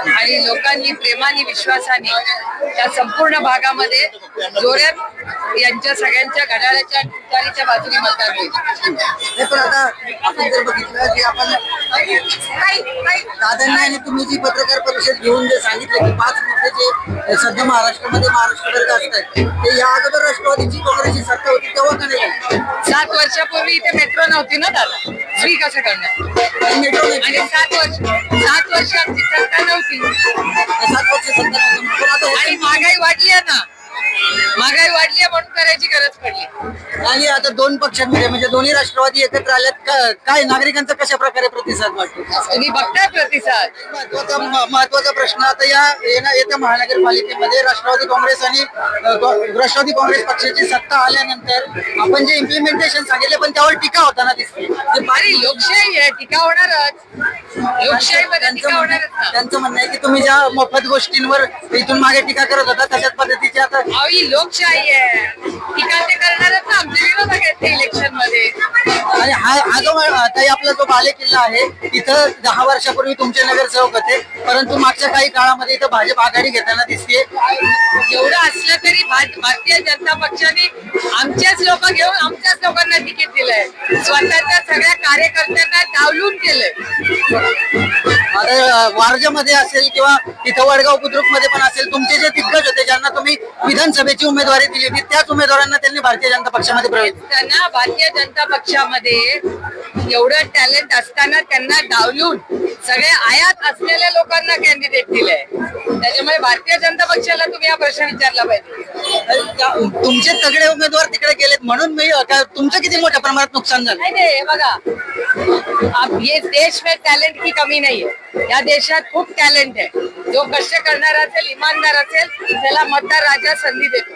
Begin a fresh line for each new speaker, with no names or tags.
आणि लोकांनी प्रेमाने विश्वासाने त्या संपूर्ण भागामध्ये जोरात यांच्या सगळ्यांच्या घड्याळाच्या तुतारीच्या बाजूने मतदान होईल.
पण आता आपण जर बघितलं की आपण दादांनी आणि तुम्ही जी पत्रकार परिषद घेऊन जे सांगितलं की 5 मुद्दे जे सध्या महाराष्ट्रामध्ये असतात ते या अगोदर राष्ट्रवादीची काँग्रेसची सत्ता होती तेव्हा का नाही?
7 वर्षापूर्वी इथे मेट्रो नव्हती ना दादा, फ्री कसं करणार?
मेट्रो
आणि 7 वर्ष आमची सत्ता नव्हती
7 वर्ष सत्ता नव्हती. पण आता
आणि महागाई वाढली आहे ना, महागाई वाढली आहे म्हणून करायची गरज पडली.
आणि आता 2 पक्षांमध्ये म्हणजे दोन्ही राष्ट्रवादी एकत्र आल्यात काय नागरिकांचा कशा प्रकारे प्रतिसाद वाटतो?
तुम्ही बघताय प्रतिसाद.
महत्वाचा प्रश्न आता येत्या महानगरपालिकेमध्ये राष्ट्रवादी काँग्रेस पक्षाची सत्ता आल्यानंतर आपण जे इम्प्लिमेंटेशन सांगितले पण त्यावर टीका होताना दिसते.
अरे लोकशाही आहे, टीका होणारच. लोकशाहीमध्ये टीका होणारच ना.
त्यांचं म्हणणं आहे की तुम्ही ज्या मोफत गोष्टींवर इथून मागे टीका करत होता तशाच पद्धतीची आता
ही लोकशाही आहे, टीका ते करणारच ना. आमचे विरोधक आहेत ते इलेक्शन मध्ये.
आणि हा जो आता आपला जो बालेकिल्ला आहे इथं 10 वर्षापूर्वी तुमचे नगरसेवक होते परंतु मागच्या काही काळामध्ये इथं भाजप आघाडी घेताना दिसते.
एवढं असलं तरी भारतीय जनता पक्षाने आमच्याच लोक घेऊन आमच्याच लोकांना तिकीट दिलंय, स्वतःच्या सगळ्या कार्यकर्त्यांना डावलून केलंय.
आता वारजामध्ये असेल किंवा इथं वडगाव बुद्रुक मध्ये पण असेल तुमचे जे दिग्गज होते ज्यांना तुम्ही विधानसभेची उमेदवारी दिली होती त्याच उमेदवारांना त्यांनी भारतीय जनता पक्षामध्ये प्रवेश
त्यांना भारतीय जनता पक्षामध्ये एवढं टॅलेंट असताना त्यांना डावलून सगळे आयात असलेल्या लोकांना कॅन्डिडेट दिलंय. त्याच्यामुळे भारतीय जनता पक्षाला तुम्ही हा प्रश्न विचारला पाहिजे.
तुमचे सगळे उमेदवार तिकडे गेलेत म्हणून मी तुमचं किती मोठ्या प्रमाणात नुकसान झालं?
नाही बघा, ये देश में टॅलेंट की कमी नाहीये. या देशात खूप टॅलेंट आहे. जो कष्ट करणारा असेल, इमानदार असेल त्याला मतदार राजा संधी देतो.